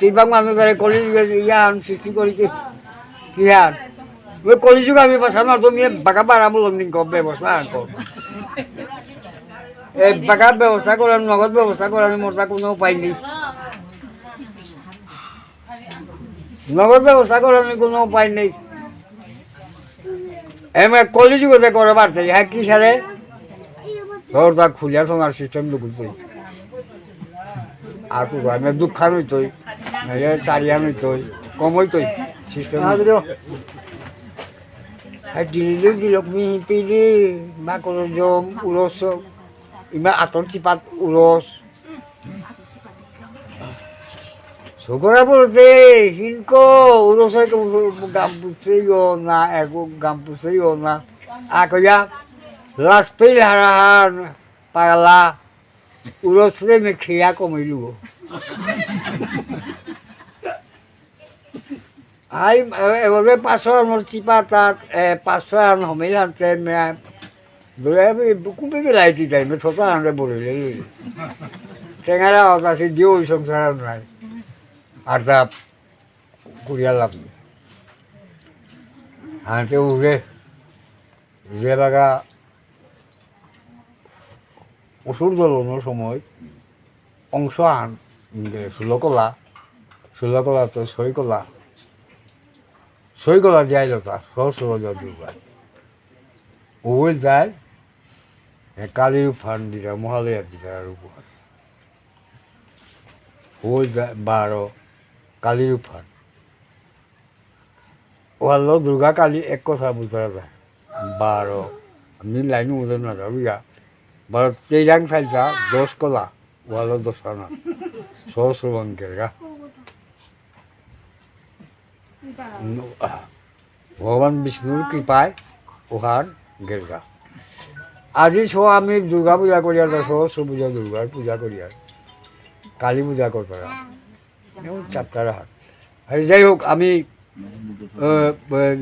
তিনভাগ মানুষ ধরে কলিযুগে ইয়ান সৃষ্টি করেছে কি আর ওই কলিযুগ আমি বাঁচানো তুমি বাঁকা বাড়াবো লন্ডিং কর ব্যবস্থা কর এই বাঁকা ব্যবস্থা করার নগদ ব্যবস্থা করার মোটা কোনো উপায় নেই নগদ ব্যবস্থা করার কোনো উপায় নেই এমন কলিযুগতে করে বাড়তে হ্যাঁ কি সারে তোর তা খুলিয়া শোনার সিস্টেম লুকুল করি আর তো আমি দুঃখান হইতই চারিয়ান হইতই কম হইতই সিস্টেম দিল্লি দিলক মিহি পিলি মাকড় জম উরস ইমান আতর চিপাত উরস সগরা বলতে হিনকো উরসে গাম পুষেইও না এক গাম পুষেইও না আকয়া লাস পেল হারাহার পাগলা উরসলে মে খেয়া কমাইলু আই এবারে 500 আমার চিপা তাত 500 আন হমেল আনতে মে দরে কুপে লাইটি তাই মে ছোট আনরে বলে টেঙ্গারা আছে দিও সংসার নাই আর তা কুড়িয়া লাভ নেই হাঁটে উঠে যে বাগা ওষুধ দলানোর সময় অংশ আন ষোলকলা তো সইকলা যাই লতা সহস্র দুর্গায় ওই যায় কালীর ফান দিটা মহালয়ার দিটা আর উপহার ওই যায় 12 কালীর ফান ওয়াল দুর্গা কালী এক কথা বুঝতে যায় 12 আমি লাইন উঠে না যাবিয়া 12 তেইরাং ফাইলটা 10 কলা ওয়াল 10 আনা সহস্র অঙ্কের গা ভগবান বিষ্ণুর কৃপায় ওহার গেরগা আজি ছ আমি দুর্গা পূজা করি আর সরস্বতী পূজা দুর্গার পূজা করি আর কালী পূজা করতারা চারটার হাট আর যাই হোক আমি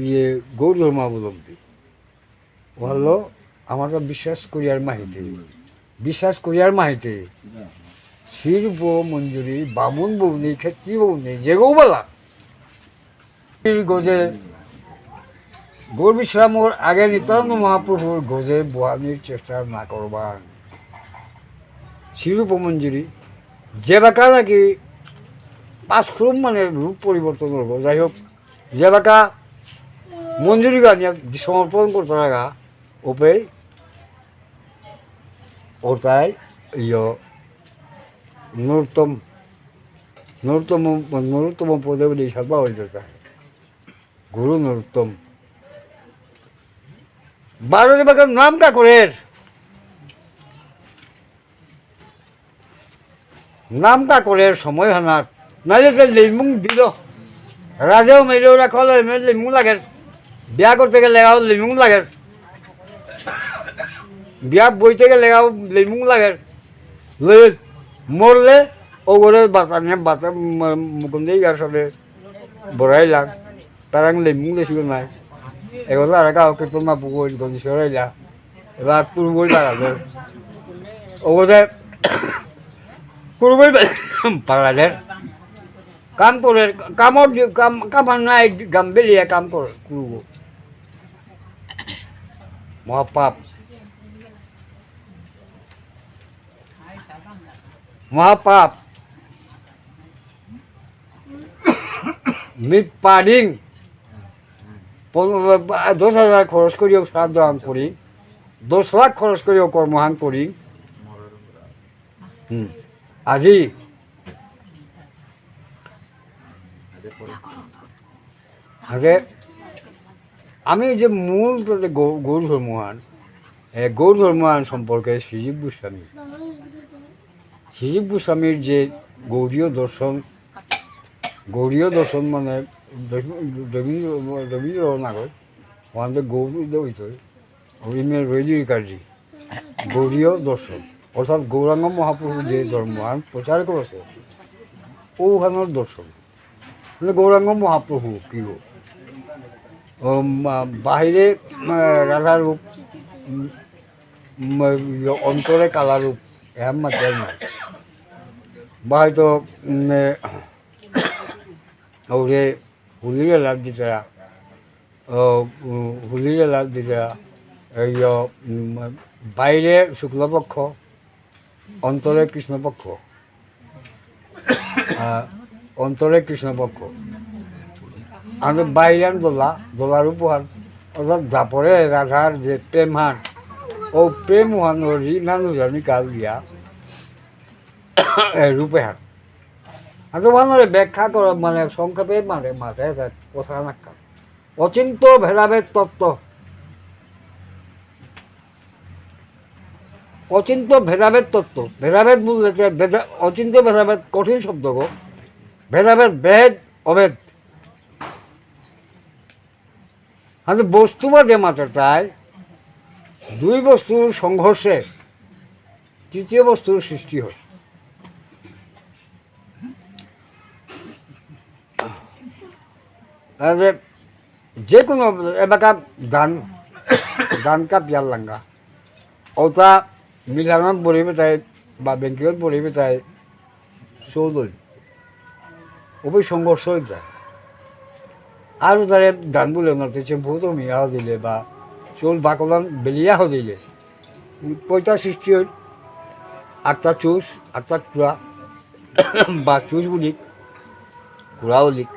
ইয়ে গৌর ধর্মাবলম্বী হলো আমার বিশ্বাস মাহিতে শিল্প মঞ্জুরি বামুন বৌনি ক্ষেত্রী বৌনি যে গৌবালা গোজে গৌর বিশ্রামর আগে নিত্যানন্দ মহাপ্রভুর গোজে বোয়ানির চেষ্টা না করবার শিরূপ মঞ্জুরি যে বাঁকা নাকি 5 ক্রম মানে রূপ পরিবর্তন করবো যাই হোক যে বাঁকা মঞ্জুরি গান সমর্পণ করতে লাগা ওপে ওটাই নূরতম পদে বলে সর্বা হয়ে যায় গুরু নরোত্তম 12 বাগার নাম কাকরের সময় হানার নাইলে লিমুং দিল রাজাও মেলেও রাখল লিমুং লাগে বিয়া করতে গেলে লিমুং লাগে বিয়া বইতে গেলে লিমুং লাগে মরলে ওগরে বাতা মুকুন্দি গার সাথে বড়াই লাগ তারাং লিমুং দেখিব নাই এগুলো আর গাও কীর্তন মা পুকুর গঞ্জি সরাইলা এবার পুরুবই লাগালে ওগরে পুরুবই পাগলাদের কাম করে কাম নাই গাম বেলিয়ে কাম করে করব মহাপাপ মিপাডিং 10,000 খরচ করিও শ্রাদ্ধ আন করি 10 লাখ খরচ করিও কর্মহান করি আজি আগে আমি যে মূল গৌর ধর্মহান সম্পর্কে শ্রীজীব গোস্বামীর যে গৌরীয় দর্শন মানে দেবী নাগর আমাদের গৌরী হরিমের রৈজী কার্যী গৌরীয় দর্শন অর্থাৎ গৌরাঙ্গ মহাপ্রভু যে ধর্মহান প্রচার করেছে ওখানের দর্শন মানে গৌরাঙ্গ মহাপ্রভু কি বাহিরে রাধা রূপ অন্তরে কালা রূপ এম মাত্রায় নাই বা হয়তো ওরে হুলিরে লাভ দিতে হুলিরে লাভ দিতে এই বাইরে শুক্লপক্ষ অন্তরে কৃষ্ণপক্ষ অন্তরে কৃষ্ণপক্ষ আমি বাইরান দোলার উপহার অর্থাৎ দাপরে রাধার যে প্রেম হান ও প্রেম হান হরি নানু জানি কাল দিয়া রূপে হান আমি মানুষের ব্যাখ্যা কর মানে সংক্ষেপে মানে মাথায় কথা না অচিন্ত ভেদাভেদ তত্ত্ব অচিন্ত ভেদাভেদ তত্ত্ব ভেদাভেদ বললে অচিন্ত ভেদাভেদ কঠিন শব্দ গো ভেদাভেদ ভেদ অভেদ আমি বস্তুবাদে মাত্রায় দুই বস্তুর সংঘর্ষে তৃতীয় বস্তুর সৃষ্টি হয় তাহলে যে কোনো এলাকার ধান কাপ ইয়ার লাঙ্গা ওটা মিলানত পড়িবে তাই বা ব্যাংকিংত পড়িবে তাই চৌধুরী ওই সংঘর্ষ হয়ে যায় আর তারে ধান বলে নতে চেম্পুতো মিয়াও দিলে বা চুল বাকলান বেলিয়াও দিলে পয়টা সৃষ্টি হল আটটা চুষ আটটা কুড়া বা চুষ বুলিক কুড়াও লিক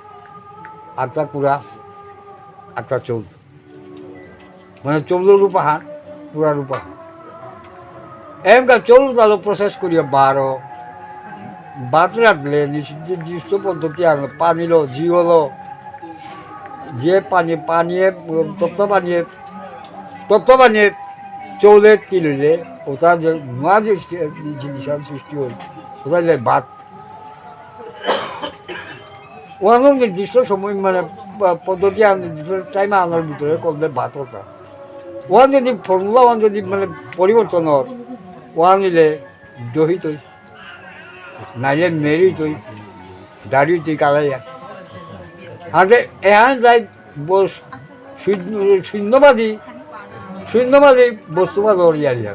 আটটা কুড়া আটটা চৌল মানে চৌলের রূপা হান কুড়া রূপা হান এমকা চৌল তাহলে প্রসেস করিয়া বাদ রাখলে নির্দিষ্ট পদ্ধতি আনলো পানি লো জি হলো যে পানিয়ে তত্ত্ব বানিয়ে চৌলে তিলিলে ওটা যে নোয়া যে জিনিসের সৃষ্টি হল ওটা ভাত ওখানে নির্দিষ্ট সময় মানে পদ্ধতি নির্দিষ্ট টাইমে আনার ভিতরে করলে ভাত ওটা ওখান যদি ফর্মুলা ওখান যদি মানে পরিবর্তন হয় ওখান নিলে দহি তৈ নাইলে মেরি তৈ দাড়ি তৈ কালাইয়া আগে এখানে যাই শূন্যবাদী বস্তুবাদ ওরিয়ালিয়া